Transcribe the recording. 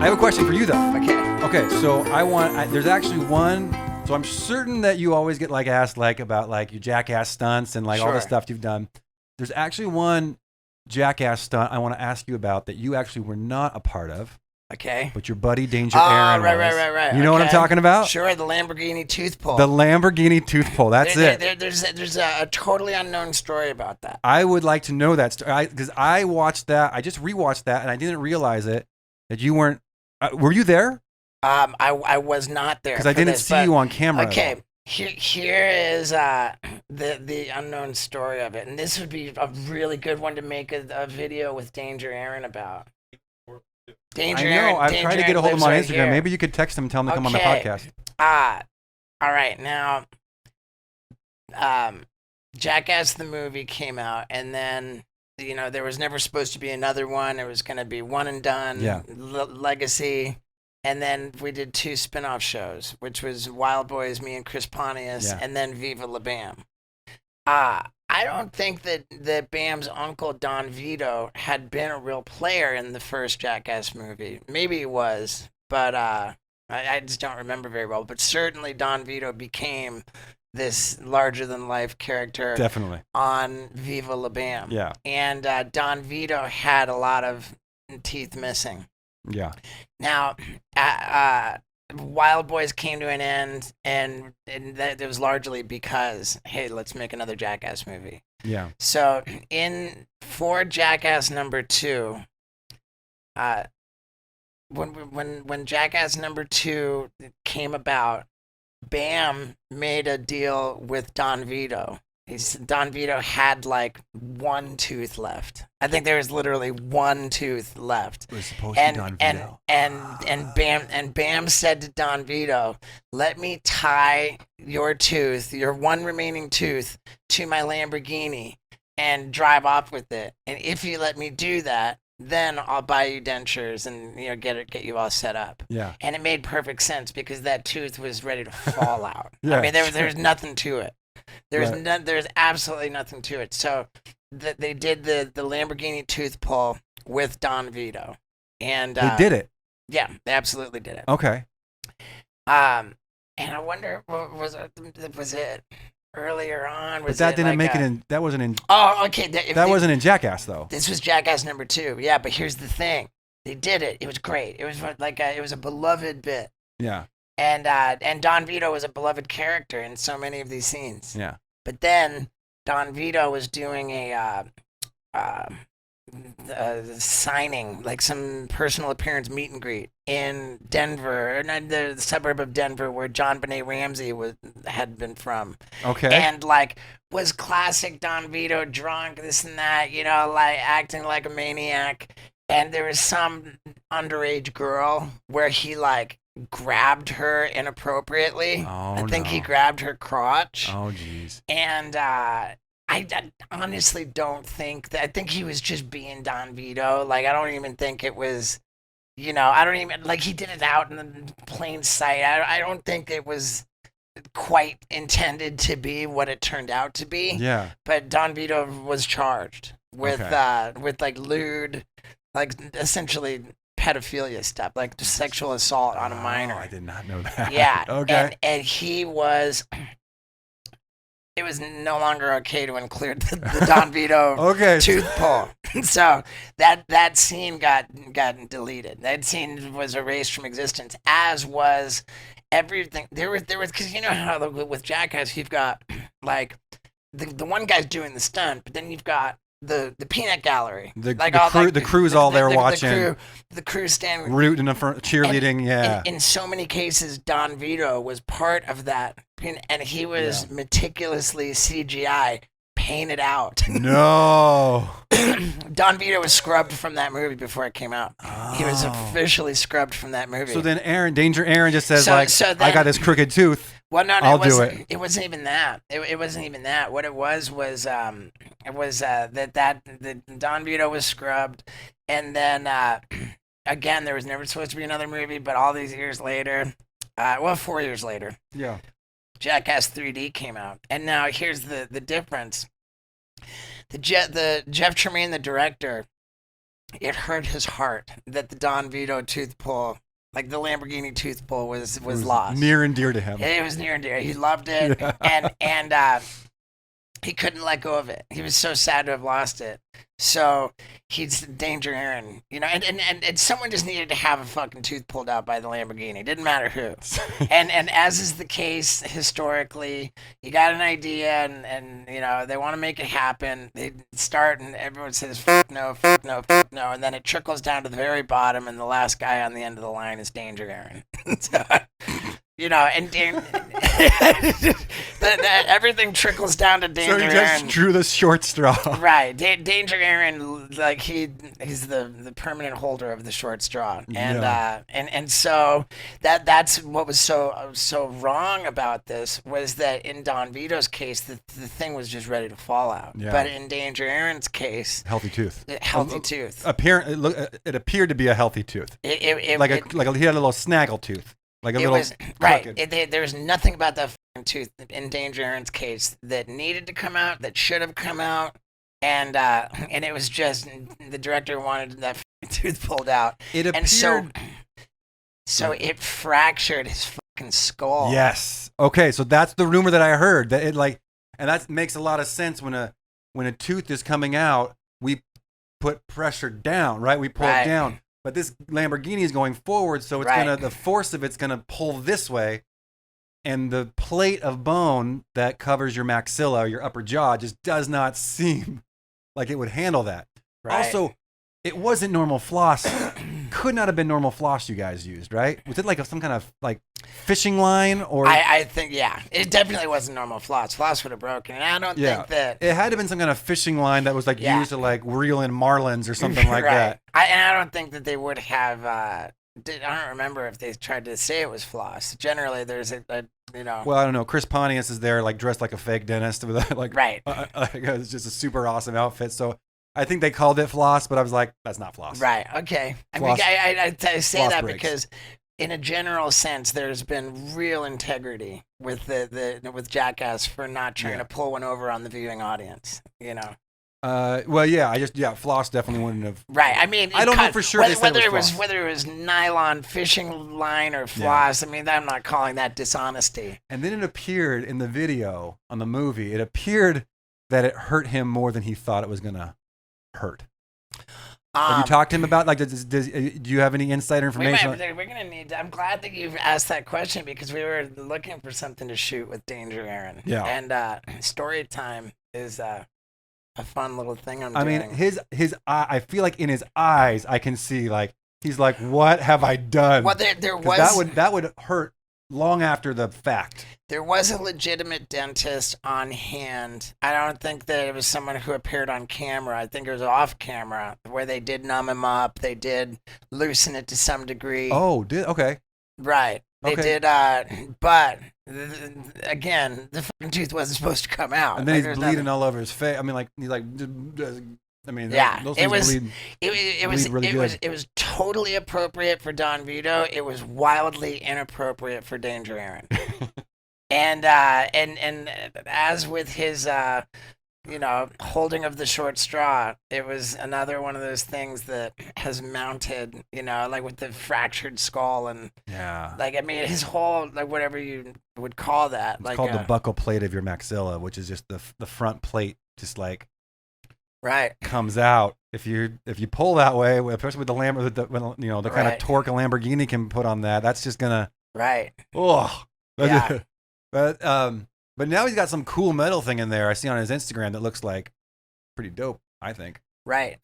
I have a question for you though. Okay. Okay, so there's actually one. So I'm certain that you always get like asked like about like your Jackass stunts and like all the Sure. stuff you've done. There's actually one Jackass stunt I want to ask you about that you actually were not a part of, Okay. but your buddy Danger Aaron was. Right. You know what I'm talking about? Sure, the Lamborghini tooth pull. The Lamborghini tooth pull. That's it. There's a totally unknown story about that. I would like to know that story because I watched that. I just rewatched that and I didn't realize it that you weren't. Were you there? I was not there Because I didn't see you on camera. Okay. Here is the unknown story of it, and this would be a really good one to make a video with Danger Aaron about. I know. I've tried to get a hold of him on Instagram. Here. Maybe you could text him and tell him to come on my podcast. All right. Now, Jackass the movie came out, and then there was never supposed to be another one. It was going to be one and done. Yeah. Legacy. And then we did 2 spin-off shows, which was Wild Boys, me and Chris Pontius, and then Viva La Bam. I don't think that Bam's uncle, Don Vito, had been a real player in the first Jackass movie. Maybe he was, but I just don't remember very well. But certainly Don Vito became this larger-than-life character Definitely on Viva La Bam. Yeah. And Don Vito had a lot of teeth missing. Yeah. Now, Wild Boys came to an end, and that it was largely because, hey, let's make another Jackass movie. Yeah. So, for Jackass number 2, when Jackass number 2 came about, Bam made a deal with Don Vito. Don Vito had like 1 tooth left. I think there was literally 1 tooth left. It was supposed to be Don Vito. And Bam said to Don Vito, "Let me tie your tooth, your 1 remaining tooth, to my Lamborghini and drive off with it. And if you let me do that, then I'll buy you dentures and get you all set up." Yeah. And it made perfect sense because that tooth was ready to fall out. Yeah, I mean, there's nothing to it. There's absolutely nothing to it. So they did the Lamborghini tooth pull with Don Vito, and they did it. Yeah, they absolutely did it. Okay. And I wonder, was it earlier on? But that didn't make it in. That wasn't in. Oh, okay. That wasn't in Jackass though. This was Jackass number 2. Yeah, but here's the thing: they did it. It was great. It was it was a beloved bit. Yeah. And Don Vito was a beloved character in so many of these scenes. Yeah. But then Don Vito was doing a signing, like some personal appearance meet and greet in Denver, the suburb of Denver where John Benet Ramsey had been from. Okay. And like was classic Don Vito, drunk, this and that, like acting like a maniac. And there was some underage girl where he like grabbed her inappropriately. Oh, I think he grabbed her crotch. Oh, jeez. And I honestly don't think that. I think he was just being Don Vito. Like, I don't even think it was, I don't even, like, he did it out in plain sight. I don't think it was quite intended to be what it turned out to be. Yeah. But Don Vito was charged with like lewd, like essentially pedophilia stuff, like sexual assault on a minor. I did not know that. Yeah. Okay. And he was. It was no longer okay to include the Don Vito tooth pull. So that scene got deleted. That scene was erased from existence, as was everything. There was because how with Jackass you've got like the one guy's doing the stunt, but then you've got the peanut gallery. The crew's all there watching. The crew standing, rooting in front, cheerleading. In so many cases, Don Vito was part of that, and he was meticulously CGI painted out. No. Don Vito was scrubbed from that movie before it came out. Oh. He was officially scrubbed from that movie. So then Danger Aaron just says I got this crooked tooth. Well, no, I'll do it. It wasn't even that. It wasn't even that. What it was that Don Vito was scrubbed, and then again there was never supposed to be another movie, but all these years later, 4 years later, Jackass 3D came out, and now here's the difference. The Jeff Tremaine, the director, it hurt his heart that the Don Vito tooth pull, like the Lamborghini tooth pull, was lost. Near and dear to him. It was near and dear. He loved it, Yeah. and he couldn't let go of it. He was so sad to have lost it. So he's Danger Aaron, you know, and someone just needed to have a fucking tooth pulled out by the Lamborghini. Didn't matter who. and as is the case historically, you got an idea and you know, they want to make it happen. They start and everyone says fuck no, fuck no, fuck no, and then it trickles down to the very bottom, and the last guy on the end of the line is Danger Aaron. So, you know, and everything trickles down to Danger So he just Aaron. drew the short straw. Right, Danger Aaron, like he's the permanent holder of the short straw, and so that's what was so wrong about this was that in Don Vito's case, the thing was just ready to fall out, but in Danger Aaron's case, Healthy tooth. Tooth. It appeared to be a healthy tooth. He had a little snaggle tooth. Like a little right. There was nothing about that tooth in Danger Aaron's case that needed to come out, that should have come out, and it was just the director wanted that tooth pulled out. It appeared, and so it fractured his fucking skull. Yes. Okay, so that's the rumor that I heard. That it and that makes a lot of sense when a tooth is coming out, we put pressure down, right? We pull it down. But this Lamborghini is going forward, so it's the force of it's gonna pull this way, and the plate of bone that covers your maxilla, your upper jaw, just does not seem like it would handle that. Right. Also, it wasn't normal floss. Could not have been normal floss you guys used, right? Was it like some kind of like fishing line or? I think it definitely wasn't normal floss. Floss would have broken, and I don't think that it had to have been some kind of fishing line that was like used to like reel in marlins or something like that. I don't think that they would have. I don't remember if they tried to say it was floss. Generally, there's a you know. Well, I don't know. Chris Pontius is there, like dressed like a fake dentist with like it's just a super awesome outfit. So I think they called it floss, but I was like, that's not floss. Right. Okay. Floss, I say that breaks. because, in a general sense, there's been real integrity with with Jackass for not trying to pull one over on the viewing audience. You know. Well, yeah, floss definitely wouldn't have. Right. I mean, I don't know for sure whether it was nylon fishing line or floss. I mean, I'm not calling that dishonesty. And then it appeared in the video on the movie. It appeared that it hurt him more than he thought it was gonna hurt. Have you talked to him about do you have any insider information? We're gonna need. I'm glad that you've asked that question because we were looking for something to shoot with Danger Aaron. Yeah. And story time is a fun little thing I'm doing. I mean, his I feel like in his eyes I can see like he's like, what have I done? Well, there was that would hurt long after the fact. There was a legitimate dentist on hand. I don't think that it was someone who appeared on camera. I think it was off camera where they did numb him up. They did loosen it to some degree. Oh, okay. Right. They did, but again, the fucking tooth wasn't supposed to come out. And then he's bleeding all over his face. I mean, like he's like, I mean, those things it was totally appropriate for Don Vito. It was wildly inappropriate for Danger Aaron. and as with his holding of the short straw, it was another one of those things that has mounted, like with the fractured skull and like, I mean, his whole, like, whatever you would call that. It's like called the buccal plate of your maxilla, which is just the front plate, just like comes out. If you pull that way, especially with the the kind of torque a Lamborghini can put on that, that's just gonna oh yeah. But now he's got some cool metal thing in there I see on his Instagram that looks like pretty dope, I think. Right.